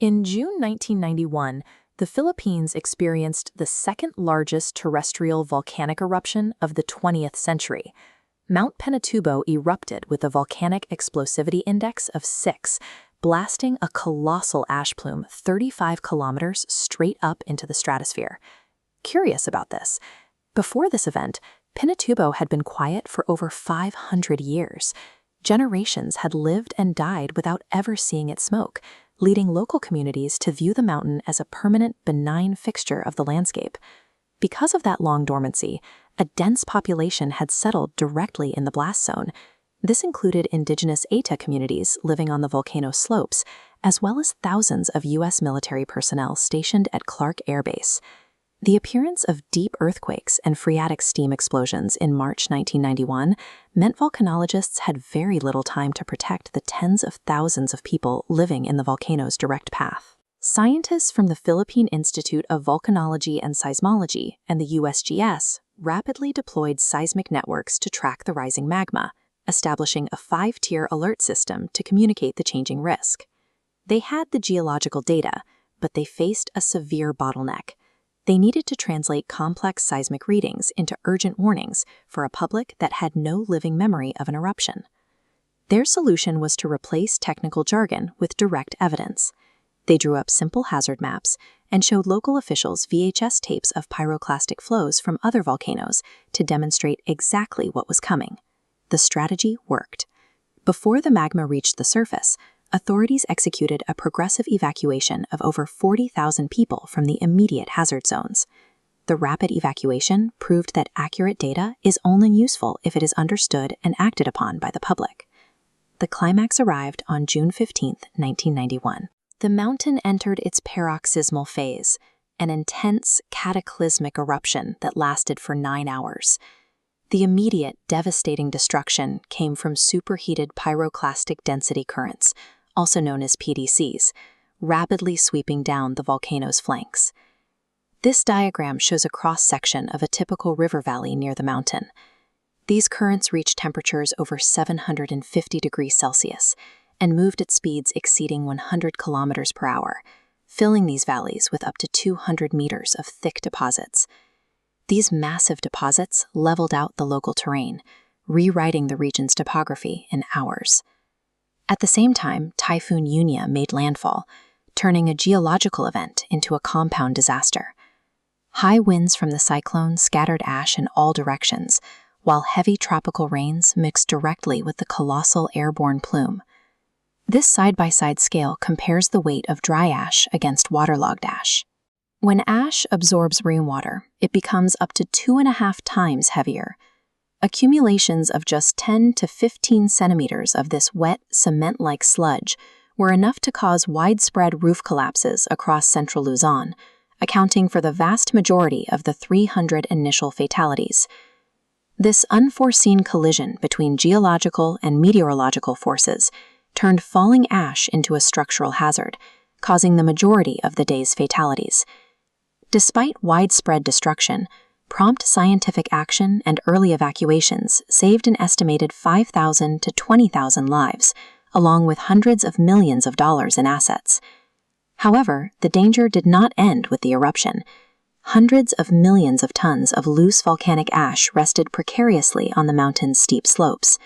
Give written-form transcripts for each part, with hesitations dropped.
In June 1991, the Philippines experienced the second-largest terrestrial volcanic eruption of the 20th century. Mount Pinatubo erupted with a volcanic explosivity index of 6, blasting a colossal ash plume 35 kilometers straight up into the stratosphere. Curious about this, before this event, Pinatubo had been quiet for over 500 years. Generations had lived and died without ever seeing it smoke, leading local communities to view the mountain as a permanent, benign fixture of the landscape. Because of that long dormancy, a dense population had settled directly in the blast zone. This included indigenous Eta communities living on the volcano slopes, as well as thousands of U.S. military personnel stationed at Clark Air Base. The appearance of deep earthquakes and phreatic steam explosions in March 1991 meant volcanologists had very little time to protect the tens of thousands of people living in the volcano's direct path. Scientists from the Philippine Institute of Volcanology and Seismology and the USGS rapidly deployed seismic networks to track the rising magma, establishing a 5-tier alert system to communicate the changing risk. They had the geological data, but they faced a severe bottleneck. They needed to translate complex seismic readings into urgent warnings for a public that had no living memory of an eruption. Their solution was to replace technical jargon with direct evidence. They drew up simple hazard maps and showed local officials VHS tapes of pyroclastic flows from other volcanoes to demonstrate exactly what was coming. The strategy worked. Before the magma reached the surface, authorities executed a progressive evacuation of over 40,000 people from the immediate hazard zones. The rapid evacuation proved that accurate data is only useful if it is understood and acted upon by the public. The climax arrived on June 15, 1991. The mountain entered its paroxysmal phase, an intense, cataclysmic eruption that lasted for 9 hours. The immediate, devastating destruction came from superheated pyroclastic density currents, also known as PDCs, rapidly sweeping down the volcano's flanks. This diagram shows a cross-section of a typical river valley near the mountain. These currents reached temperatures over 750 degrees Celsius and moved at speeds exceeding 100 kilometers per hour, filling these valleys with up to 200 meters of thick deposits. These massive deposits leveled out the local terrain, rewriting the region's topography in hours. At the same time, Typhoon Yunya made landfall, turning a geological event into a compound disaster. High winds from the cyclone scattered ash in all directions, while heavy tropical rains mixed directly with the colossal airborne plume. This side-by-side scale compares the weight of dry ash against waterlogged ash. When ash absorbs rainwater, it becomes up to 2.5 times heavier. Accumulations of just 10 to 15 centimeters of this wet, cement-like sludge were enough to cause widespread roof collapses across central Luzon, accounting for the vast majority of the 300 initial fatalities. This unforeseen collision between geological and meteorological forces turned falling ash into a structural hazard, causing the majority of the day's fatalities. Despite widespread destruction, prompt scientific action and early evacuations saved an estimated 5,000 to 20,000 lives, along with hundreds of millions of dollars in assets. However, the danger did not end with the eruption. Hundreds of millions of tons of loose volcanic ash rested precariously on the mountain's steep slopes.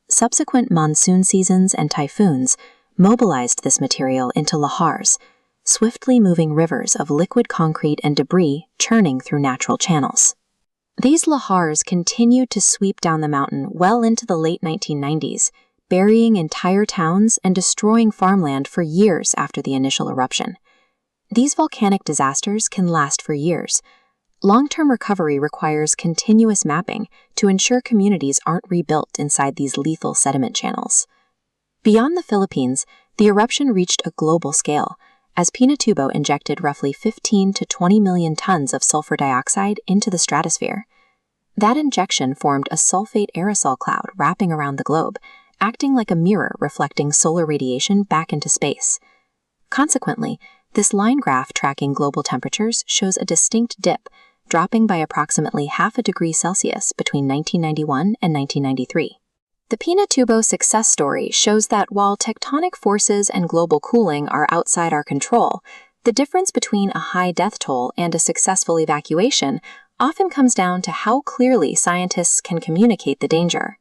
Subsequent monsoon seasons and typhoons mobilized this material into lahars, swiftly moving rivers of liquid concrete and debris churning through natural channels. These lahars continued to sweep down the mountain well into the late 1990s, burying entire towns and destroying farmland for years after the initial eruption. These volcanic disasters can last for years. Long-term recovery requires continuous mapping to ensure communities aren't rebuilt inside these lethal sediment channels. Beyond the Philippines, the eruption reached a global scale, as Pinatubo injected roughly 15 to 20 million tons of sulfur dioxide into the stratosphere. That injection formed a sulfate aerosol cloud wrapping around the globe, acting like a mirror reflecting solar radiation back into space. Consequently, this line graph tracking global temperatures shows a distinct dip, dropping by approximately 0.5 degree Celsius between 1991 and 1993. The Pinatubo success story shows that while tectonic forces and global cooling are outside our control, the difference between a high death toll and a successful evacuation often comes down to how clearly scientists can communicate the danger.